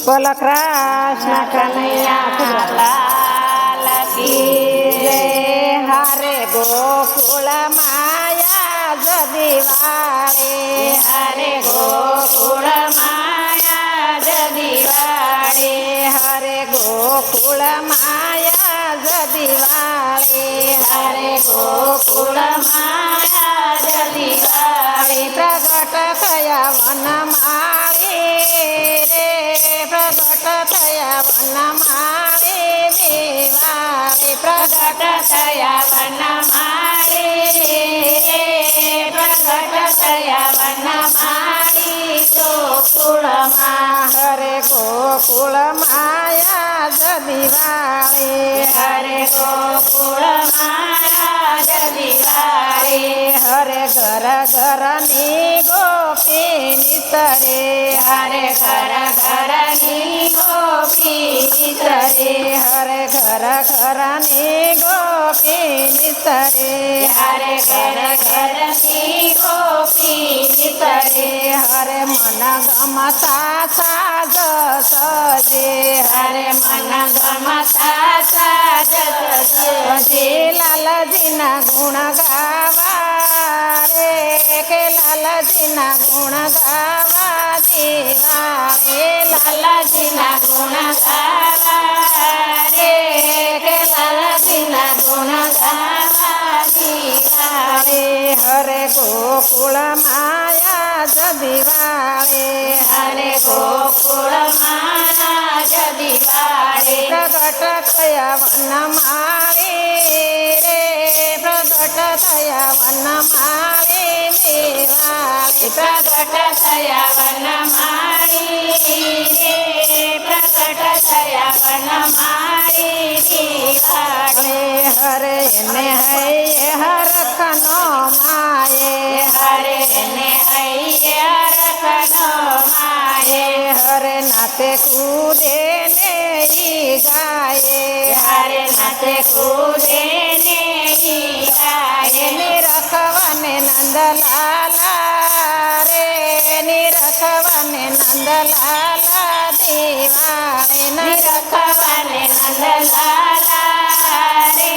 બોલો કૃષ્ણ કનૈયા લાલ કી જય. હારે ગોકુળ માયા જદી વાળે, હરે ગોકુળ માયા જદી વાળે, હરે ગોકુળ માયા જદી વાળે, હરે ગોકુળ માયા જદી વાળે, પ્રગટ થયા વનમાળી રે, પ્રગટ થયા વનમાળી દેવાળી, પ્રગટ થયા વનમાળી, પ્રગટ થયા વનમાળી ગોકુળમાં. હરે ગોકુળ માયા જદી વાળે, હરે ગોકુળ માયા જદી વાળે, હરે ઘર ઘરની ગોપી નિતરે, હરે ઘર ઘરની ગોપી નિતરે, હરે ઘર ઘરની ગોપી નિતરે, હરે ઘર ઘરની ગોપી નિતરે, હરે મન ગમતા સાજ સજે, હરે મન ગમતા સાજ સજે, લાલજીના ગુણ ગાવા રે, કે લાલજીના ગુણ ગાવા દેવાળે, લાલજીના ગુણ ગાવા રે, કે લાલજીના ગુણ ગાવા દીવાળે, હરે ગોકુળ માયા જદી વાળે, હરે ગોકુળ માયા જદી વાળે, પ્રગટ થયા વનમાળી રે, પ્રગટ થયા વનમાળી દેવાળે, પ્રગટ થયા વનમાળી રે, પ્રગટ થયા વનમાળી દીવાળે, હરે ને હૈયે હરખનો માયે, હરે ને હૈયે રખનો માયે, હરે નાતે કૂદે ને ઈ ગાયે, હરે નાચે કૂદે ને ઈ ગાયે, નિરખવને નંદલાલા રે, નિરખવને નંદલાલા દેવાળે, નિરખવાને નંદલાલા રે,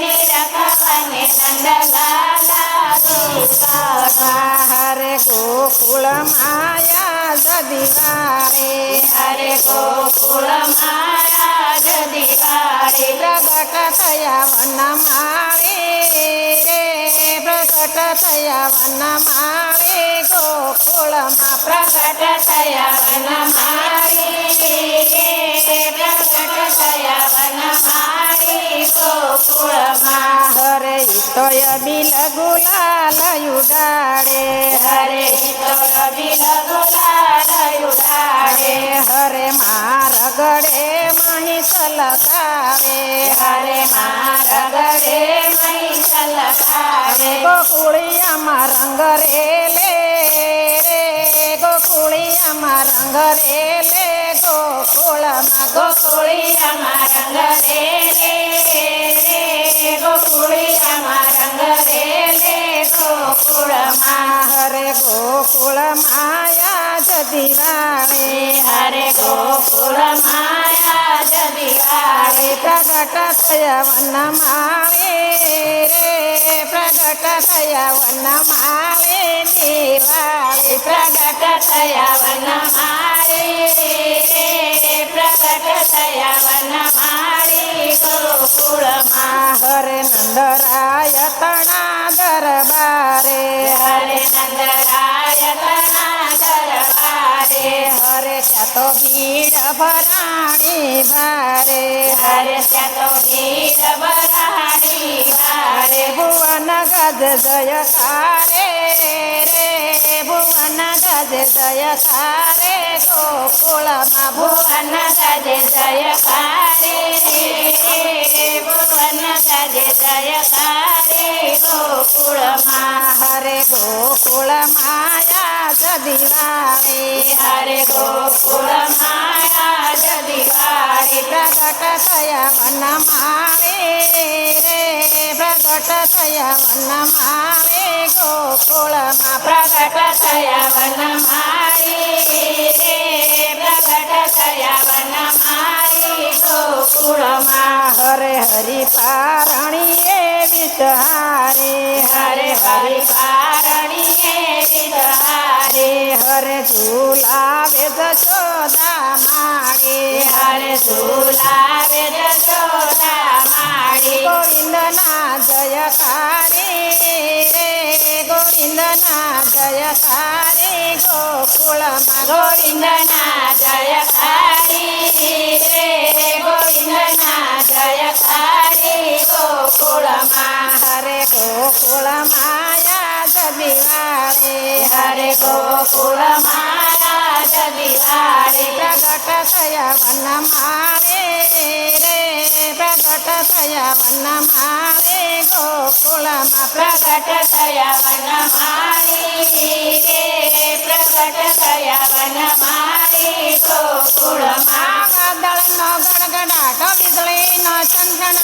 નિરખવાને નંદલાલા દેવાળા, હરે ગોકુળ માયા જદી વાળે, હરે ગોકુળ માયા જદી વાળે, પ્રગટ થયા વનમાળી રે, પ્રગટ થયા વનમાળી ગોકુળમાં, પ્રગટ થયા વનમાળી રે, પ્રગટ થયા વનમાળી ગોકુળમાં, હરે તોય બિલ ગુલાલ ઉડાડે, હરે તો બિલ ગુલાલ ઉડાડે, હરે માર ગળે મહી લખાવે, હરે મારા ગળે મહી લખાવે, ગોકુળિયામાં રંગ રેલે રે, ગોકુળિયામાં રંગ રેલે, ગોકુળમાં ગોકુળિયામાં રંગ રેલે રે, ગોકુળિયામાં રંગ રેલે ગોકુળમાં, હરે ગોકુળ માયા જદી વાળે, હરે ગોકુળ માયા જદી વાળે, પ્રગટ થયા વનમાળી રે, પ્રગટ થયા વનમાળી દેવાળે, પ્રગટ થયા વનમાળી રે, પ્રગટ થયા વનમાળી ગોકુળમાં, હરે નંદરાય તણા દરબારે, હરે નંદરાય તના દરબારે, હરે ત્યાં તો ભીડ ભરાણી ભારે, હરે ત્યાં તો ભીડ ભરાણી ભારે, ભુવન ગજ જયકારે રે, ભુવન ગજ જયકારે, ગોકુળમાં ભુવન ગજે જયકારે રે, ભુવન ગજે જયકારે ગોકુળમાં, હરે ગોકુળ માયા જદી વાળે, હરે ગોકુળ માયા જદી વાળે, પ્રગટ થયા વનમાળી રે, પ્રગટ થયા વનમાળી ગોકુળમાં, પ્રગટ થયા વનમાળી રે, પ્રગટ થયા ગોકુળમાં હરે હરિ પારણીએ વિષહારે હરે હરિ પારણીએ વિદહારે હરે ઝુલાવે જશોદા માળે હરે ઝુલાવે જશોદા માળી ગોવિંદના જયકારે ગોવિંદના જયકારે ગોકુળમાં ગોવિંદના જયકારી રે ગોવિંદના જયકારી ગોકુળમાં હરે ગોકુળ માયા દિવાળે હરે ગોકુળમાં રાજ દિવાળી પ્રગટ થયા વન મારે રે પ્રગટ થયા વન મારે ગોકુળમાં પ્રગટ થયા વનમાળી રે પ્રગટ થયા વનમાળી ગોકુળમાં વાદળનો ગડગડાટ વીજળીનો છનછનાટ